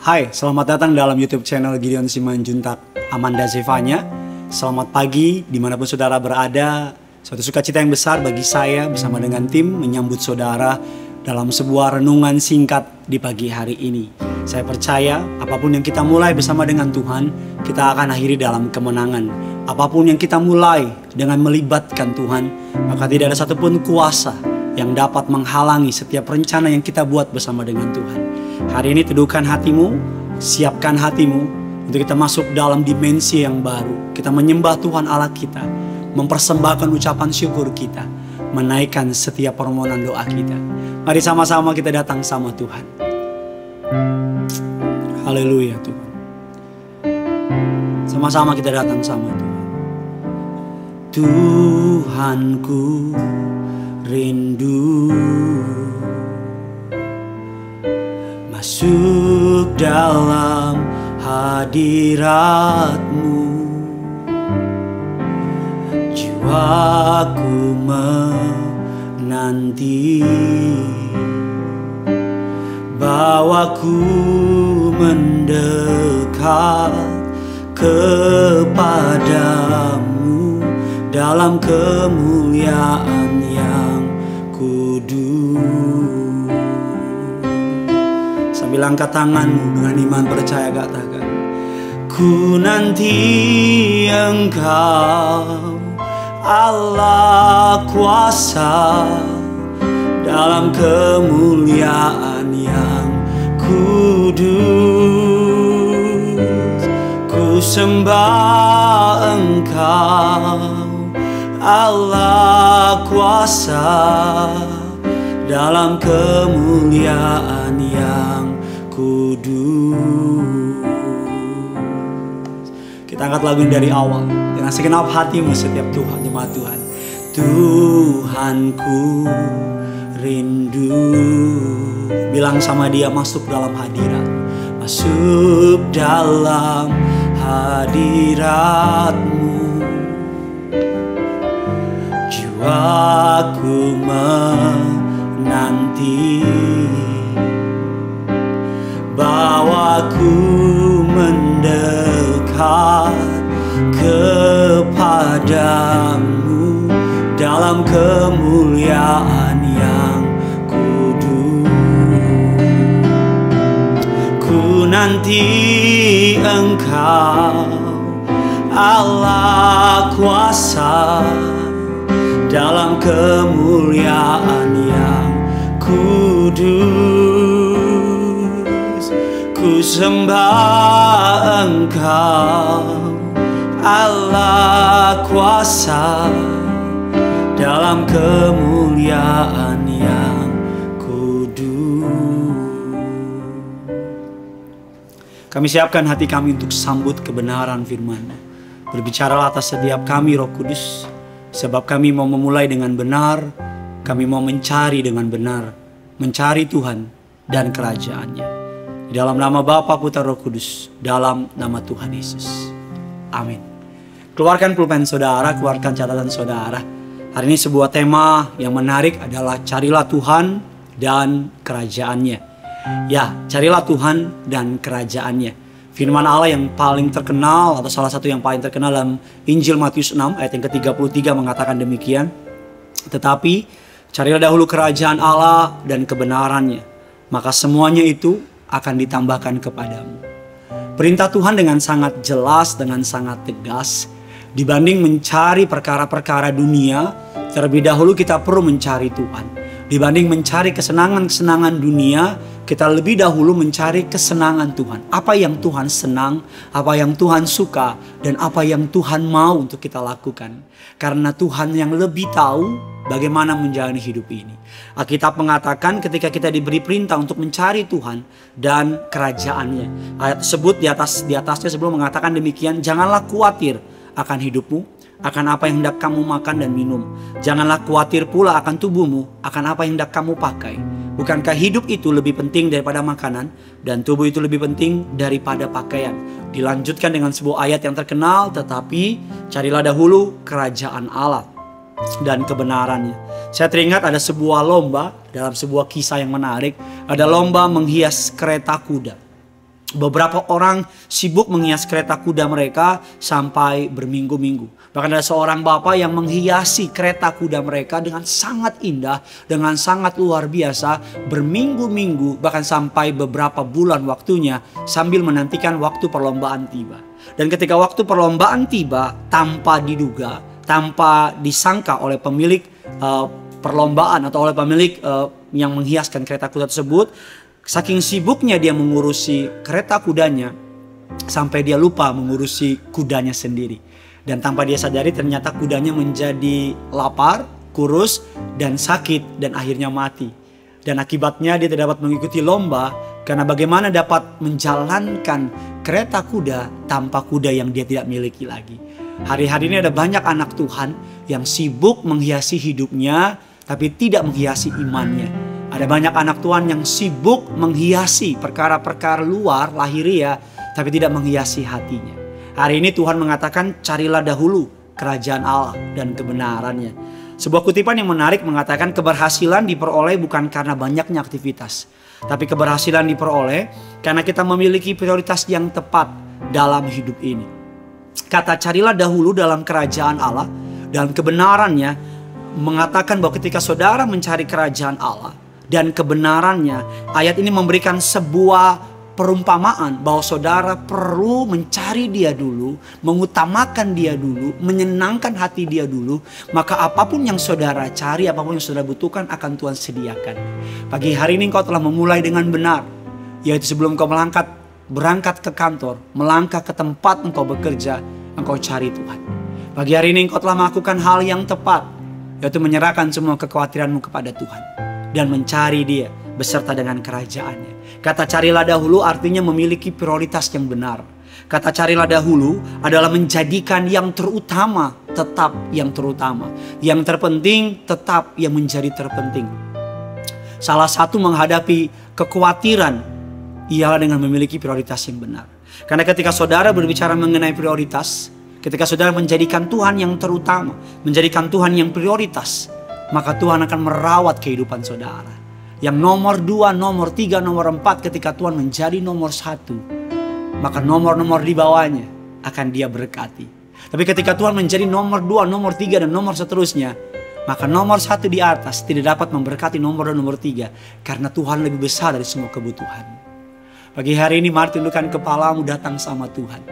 Hai, selamat datang dalam YouTube channel Gideon Simanjuntak Amanda Zevanya. Selamat pagi dimanapun saudara berada. Suatu sukacita yang besar bagi saya bersama dengan tim menyambut saudara dalam sebuah renungan singkat di pagi hari ini. Saya percaya apapun yang kita mulai bersama dengan Tuhan, kita akan akhiri dalam kemenangan. Apapun yang kita mulai dengan melibatkan Tuhan, maka tidak ada satupun kuasa yang dapat menghalangi setiap rencana yang kita buat bersama dengan Tuhan. Hari ini teduhkan hatimu, siapkan hatimu untuk kita masuk dalam dimensi yang baru. Kita menyembah Tuhan Allah kita, mempersembahkan ucapan syukur kita, menaikkan setiap permohonan doa kita. Mari sama-sama kita datang sama Tuhan. Haleluya Tuhan. Sama-sama kita datang sama Tuhan. Tuhanku rindu masuk dalam hadirat-Mu. Jiwaku menanti, bawaku mendekat kepadamu dalam kemuliaan yang kudus. Sambil angkat tanganmu dengan iman percaya, katakan, ku nanti Engkau Allah kuasa dalam kemuliaan yang kudus. Ku sembah Engkau Allah kuasa dalam kemuliaan yang kudus. Kita angkat lagu ini dari awal dengan segenap hatimu setiap Tuhan, jemaat Tuhan. Tuhanku rindu, bilang sama dia, masuk dalam hadirat, masuk dalam hadirat-Mu. Jiwaku menanti, bawaku mendekat kepadamu dalam kemuliaan yang kudus. Ku nanti Engkau Allah kuasa dalam kemuliaan yang kudus. Ku sembah Engkau Allah kuasa dalam kemuliaan yang kudus. Kami siapkan hati kami untuk sambut kebenaran firman-Mu. Berbicaralah atas setiap kami, Roh Kudus, sebab kami mau memulai dengan benar, kami mau mencari dengan benar, mencari Tuhan dan kerajaan-Nya. Di dalam nama Bapa, Putra, Roh Kudus, dalam nama Tuhan Yesus. Amin. Keluarkan pulpen saudara, keluarkan catatan saudara. Hari ini sebuah tema yang menarik adalah carilah Tuhan dan kerajaan-Nya. Ya, carilah Tuhan dan kerajaan-Nya. Firman Allah yang paling terkenal atau salah satu yang paling terkenal dalam Injil Matius 6 ayat yang ke-33 mengatakan demikian. Tetapi carilah dahulu kerajaan Allah dan kebenaran-Nya, maka semuanya itu akan ditambahkan kepadamu. Perintah Tuhan dengan sangat jelas, dengan sangat tegas. Dibanding mencari perkara-perkara dunia, terlebih dahulu kita perlu mencari Tuhan. Dibanding mencari kesenangan-kesenangan dunia, kita lebih dahulu mencari kesenangan Tuhan. Apa yang Tuhan senang, apa yang Tuhan suka, dan apa yang Tuhan mau untuk kita lakukan. Karena Tuhan yang lebih tahu bagaimana menjalani hidup ini. Alkitab mengatakan ketika kita diberi perintah untuk mencari Tuhan dan kerajaan-Nya. Ayat tersebut di atasnya sebelum mengatakan demikian, janganlah khawatir akan hidupmu, akan apa yang hendak kamu makan dan minum. Janganlah khawatir pula akan tubuhmu, akan apa yang hendak kamu pakai. Bukankah hidup itu lebih penting daripada makanan, dan tubuh itu lebih penting daripada pakaian? Dilanjutkan dengan sebuah ayat yang terkenal, tetapi carilah dahulu kerajaan Allah dan kebenarannya. Saya teringat ada sebuah lomba dalam sebuah kisah yang menarik. Ada lomba menghias kereta kuda. Beberapa orang sibuk menghias kereta kuda mereka sampai berminggu-minggu. Bahkan ada seorang bapak yang menghiasi kereta kuda mereka dengan sangat indah, dengan sangat luar biasa, berminggu-minggu, bahkan sampai beberapa bulan waktunya sambil menantikan waktu perlombaan tiba. Dan ketika waktu perlombaan tiba, tanpa diduga, tanpa disangka oleh pemilik perlombaan atau oleh pemilik yang menghiaskan kereta kuda tersebut, saking sibuknya dia mengurusi kereta kudanya sampai dia lupa mengurusi kudanya sendiri. Dan tanpa dia sadari ternyata kudanya menjadi lapar, kurus, dan sakit dan akhirnya mati. Dan akibatnya dia tidak dapat mengikuti lomba karena bagaimana dapat menjalankan kereta kuda tanpa kuda yang dia tidak miliki lagi. Hari-hari ini ada banyak anak Tuhan yang sibuk menghiasi hidupnya tapi tidak menghiasi imannya. Ada banyak anak Tuhan yang sibuk menghiasi perkara-perkara luar lahiriah tapi tidak menghiasi hatinya. Hari ini Tuhan mengatakan carilah dahulu kerajaan Allah dan kebenarannya. Sebuah kutipan yang menarik mengatakan keberhasilan diperoleh bukan karena banyaknya aktivitas, tapi keberhasilan diperoleh karena kita memiliki prioritas yang tepat dalam hidup ini. Kata carilah dahulu dalam kerajaan Allah dan kebenarannya mengatakan bahwa ketika saudara mencari kerajaan Allah dan kebenarannya, ayat ini memberikan sebuah perumpamaan bahwa saudara perlu mencari dia dulu, mengutamakan dia dulu, menyenangkan hati dia dulu. Maka apapun yang saudara cari, apapun yang saudara butuhkan akan Tuhan sediakan. Pagi hari ini engkau telah memulai dengan benar, yaitu sebelum engkau berangkat ke kantor, melangkah ke tempat engkau bekerja, engkau cari Tuhan. Pagi hari ini engkau telah melakukan hal yang tepat, yaitu menyerahkan semua kekhawatiranmu kepada Tuhan dan mencari dia beserta dengan kerajaannya. Kata carilah dahulu artinya memiliki prioritas yang benar. Kata carilah dahulu adalah menjadikan yang terutama tetap yang terutama, yang terpenting tetap yang menjadi terpenting. Salah satu menghadapi kekhawatiran ialah dengan memiliki prioritas yang benar. Karena ketika saudara berbicara mengenai prioritas, ketika saudara menjadikan Tuhan yang terutama, menjadikan Tuhan yang prioritas, maka Tuhan akan merawat kehidupan saudara. Yang nomor 2, nomor 3, nomor 4 ketika Tuhan menjadi nomor 1, maka nomor-nomor di bawahnya akan dia berkati. Tapi ketika Tuhan menjadi nomor 2, nomor 3, dan nomor seterusnya, maka nomor 1 di atas tidak dapat memberkati nomor 2, nomor 3. Karena Tuhan lebih besar dari semua kebutuhan. Pagi hari ini mari tundukkan kepalamu, datang sama Tuhan.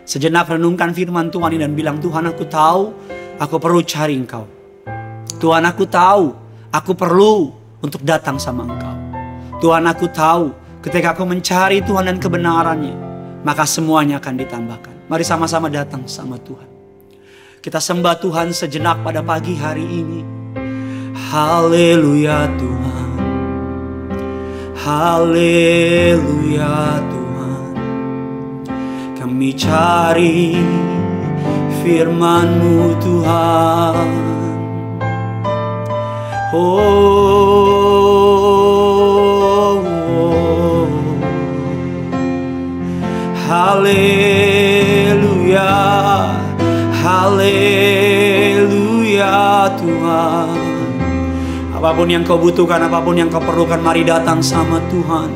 Sejenak renungkan firman Tuhan ini dan bilang, Tuhan aku tahu aku perlu cari Engkau. Tuhan aku tahu aku perlu untuk datang sama Engkau. Tuhan aku tahu ketika aku mencari Tuhan dan kebenarannya, maka semuanya akan ditambahkan. Mari sama-sama datang sama Tuhan. Kita sembah Tuhan sejenak pada pagi hari ini. Haleluya Tuhan. Haleluya Tuhan. Kami cari firman-Mu Tuhan. Haleluya, haleluya Tuhan. Apapun yang kau butuhkan, apapun yang kau perlukan, mari datang sama Tuhan.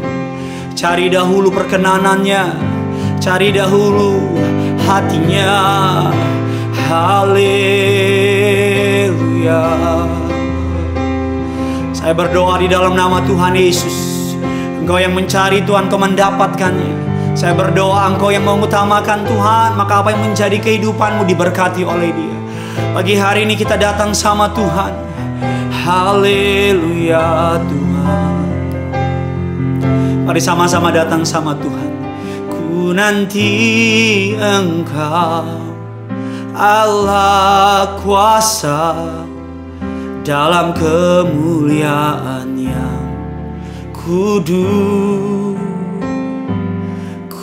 Cari dahulu perkenanannya, cari dahulu hatinya. Haleluya. Saya berdoa di dalam nama Tuhan Yesus. Engkau yang mencari Tuhan, Engkau mendapatkannya. Saya berdoa Engkau yang mengutamakan Tuhan, maka apa yang menjadi kehidupanmu diberkati oleh Dia. Pagi hari ini kita datang sama Tuhan. Haleluya Tuhan. Mari sama-sama datang sama Tuhan. Ku nanti Engkau Allah kuasa dalam kemuliaan yang kudus.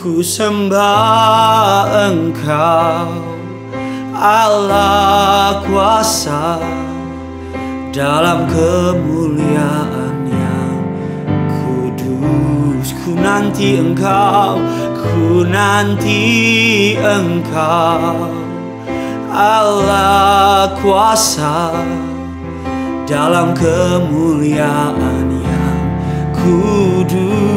Ku sembah Engkau Allah kuasa dalam kemuliaan yang kudus. Ku nanti Engkau, ku nanti Engkau Allah kuasa dalam kemuliaan yang kudus.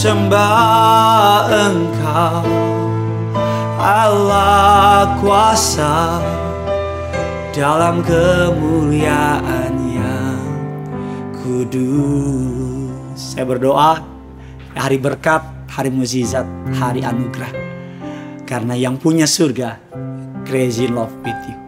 sembah Engkau, Allah kuasa dalam kemuliaan yang kudus. Saya berdoa hari berkat, hari mukjizat, hari anugerah. Karena yang punya surga crazy in love with you.